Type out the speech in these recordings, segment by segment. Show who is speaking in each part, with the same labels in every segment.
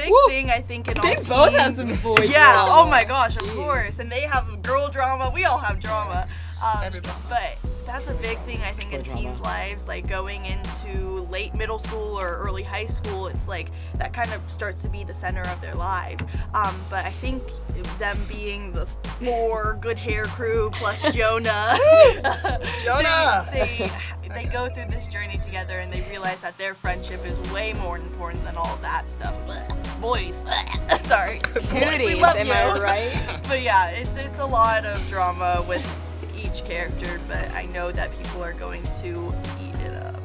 Speaker 1: big thing, I think, in all
Speaker 2: They
Speaker 1: teens.
Speaker 2: both have some boy
Speaker 1: Yeah,
Speaker 2: drama.
Speaker 1: oh my gosh, of course. And they have girl drama. We all have drama. But that's a big thing, I think, in teens' lives. Like, going into late middle school or early high school, it's like that kind of starts to be the center of their lives. But I think them being the 4 good hair crew plus Jonah, they go through this journey together, and they realize that their friendship is way more important than all of that stuff. Boys, sorry, we love
Speaker 2: am
Speaker 1: you.
Speaker 2: I right?
Speaker 1: But yeah, it's a lot of drama with each character, but I know that people are going to eat it up.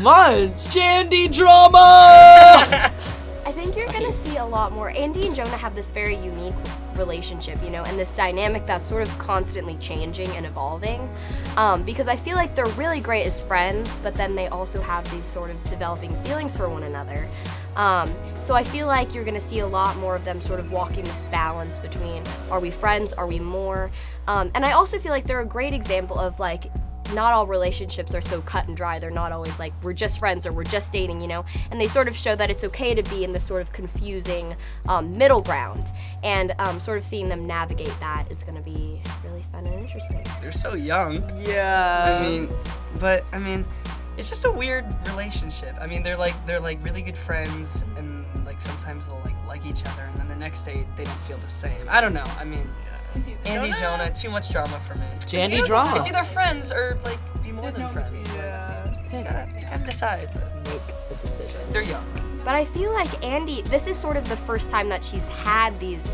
Speaker 3: Munch! Candy drama!
Speaker 4: I think you're gonna see a lot more. Andi and Jonah have this very unique relationship, and this dynamic that's sort of constantly changing and evolving. Because I feel like they're really great as friends, but then they also have these sort of developing feelings for one another. So I feel like you're gonna see a lot more of them sort of walking this balance between, are we friends, are we more? And I also feel like they're a great example of, like, not all relationships are so cut and dry. They're not always like, we're just friends or we're just dating, and they sort of show that it's okay to be in this sort of confusing middle ground, and sort of seeing them navigate that is going to be really fun and interesting.
Speaker 5: They're so young.
Speaker 1: Yeah.
Speaker 5: I mean, it's just a weird relationship. I mean, they're like really good friends, and like sometimes they'll like each other, and then the next day they don't feel the same. I don't know. I mean, Andi, Jonah, too much drama for me.
Speaker 3: Candy drama.
Speaker 5: It's either friends or like be more than
Speaker 2: no
Speaker 5: friends.
Speaker 1: Yeah.
Speaker 5: Gotta decide. But
Speaker 3: Make a decision.
Speaker 5: they're young.
Speaker 4: But I feel like Andi, this is sort of the first time that she's had these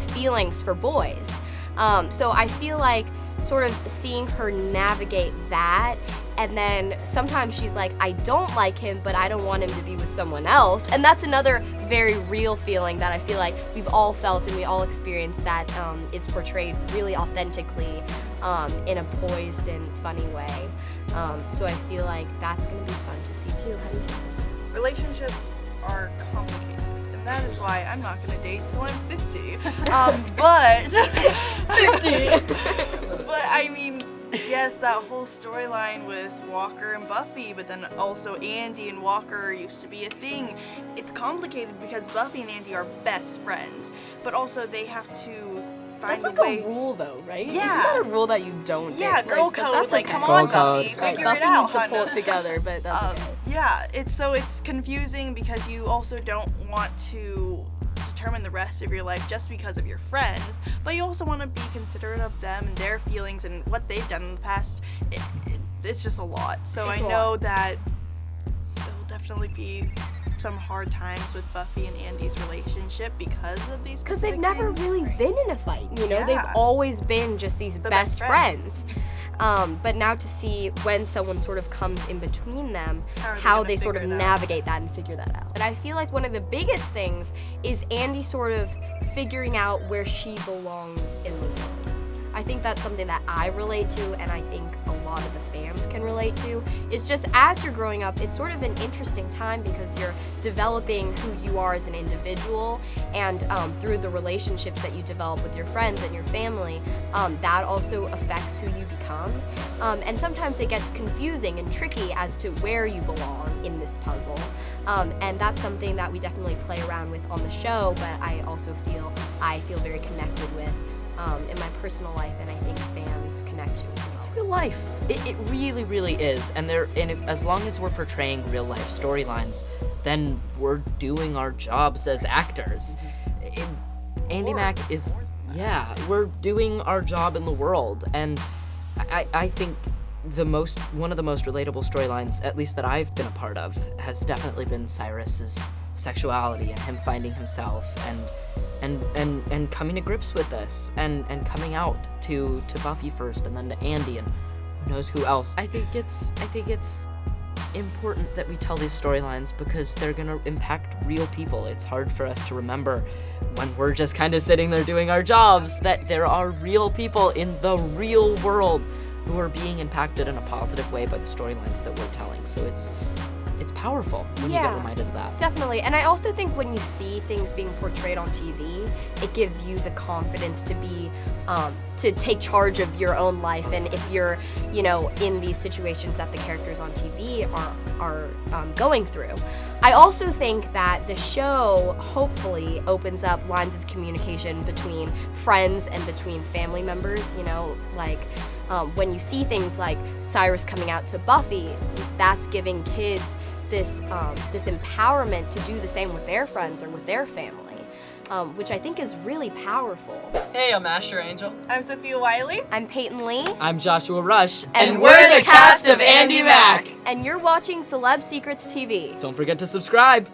Speaker 4: feelings for boys. So I feel like sort of seeing her navigate that, and then sometimes she's like, I don't like him, but I don't want him to be with someone else. And that's another very real feeling that I feel like we've all felt and we all experienced, that is portrayed really authentically in a poised and funny way. So I feel like that's going to be fun to see too. How do you feel, Sophia?
Speaker 1: Relationships are complicated, and that is why I'm not going to date till I'm 50. But 50. But I mean, yes, that whole storyline with Walker and Buffy, but then also Andi and Walker used to be a thing. It's complicated because Buffy and Andi are best friends, but also they have to find
Speaker 2: That's like
Speaker 1: a way.
Speaker 2: a rule, though, right?
Speaker 1: Yeah.
Speaker 2: Isn't that a rule that you don't do?
Speaker 1: Yeah, girl
Speaker 2: but
Speaker 1: code.
Speaker 2: that's
Speaker 1: Like,
Speaker 2: okay.
Speaker 1: come
Speaker 3: Girl
Speaker 1: on,
Speaker 3: code.
Speaker 1: Buffy,
Speaker 2: Right,
Speaker 1: figure
Speaker 2: Buffy
Speaker 1: it out,
Speaker 2: needs to pull
Speaker 1: Hannah.
Speaker 2: it together, but that's okay.
Speaker 1: Yeah, it's confusing because you also don't want to determine the rest of your life just because of your friends, but you also want to be considerate of them and their feelings and what they've done in the past. It's just a lot. So
Speaker 4: It's
Speaker 1: I
Speaker 4: a
Speaker 1: know
Speaker 4: lot.
Speaker 1: that there'll definitely be some hard times with Buffy and Andy's relationship because of these
Speaker 4: Because
Speaker 1: specific
Speaker 4: they've never
Speaker 1: things.
Speaker 4: really been in a fight, They've
Speaker 1: Yeah.
Speaker 4: always been just these
Speaker 1: The
Speaker 4: best
Speaker 1: best
Speaker 4: friends. But now to see when someone sort of comes in between them,
Speaker 1: How are they
Speaker 4: how
Speaker 1: gonna
Speaker 4: they sort of
Speaker 1: figure it out?
Speaker 4: navigate that and figure that out. And I feel like one of the biggest things is Andi sort of figuring out where she belongs in the world. I think that's something that I relate to, and I think a lot of the fans can relate to. Is just as you're growing up, it's sort of an interesting time because you're developing who you are as an individual, and through the relationships that you develop with your friends and your family, that also affects who you become. And sometimes it gets confusing and tricky as to where you belong in this puzzle. And that's something that we definitely play around with on the show, but I also feel very connected with in my personal life, and I think fans connect to as well.
Speaker 3: Real life. It really, really is. And as long as we're portraying real life storylines, then we're doing our jobs as actors. Andi Mack is, we're doing our job in the world. And I think one of the most relatable storylines, at least that I've been a part of, has definitely been Cyrus's sexuality and him finding himself and coming to grips with this and coming out to Buffy first and then to Andi and who knows who else. I think it's important that we tell these storylines because they're gonna impact real people. It's hard for us to remember when we're just kind of sitting there doing our jobs that there are real people in the real world who are being impacted in a positive way by the storylines that we're telling. So it's powerful when you get reminded of that.
Speaker 4: Definitely. And I also think when you see things being portrayed on TV, it gives you the confidence to be to take charge of your own life. And if you're, in these situations that the characters on TV are going through. I also think that the show hopefully opens up lines of communication between friends and between family members, you know, like when you see things like Cyrus coming out to Buffy, that's giving kids this empowerment to do the same with their friends or with their family. Which I think is really powerful.
Speaker 5: Hey, I'm Asher Angel.
Speaker 1: I'm Sofia Wylie.
Speaker 4: I'm Peyton Lee.
Speaker 3: I'm Joshua Rush.
Speaker 4: And
Speaker 3: we're the cast of Andi Mack.
Speaker 4: And you're watching Celeb Secrets TV.
Speaker 3: Don't forget to subscribe.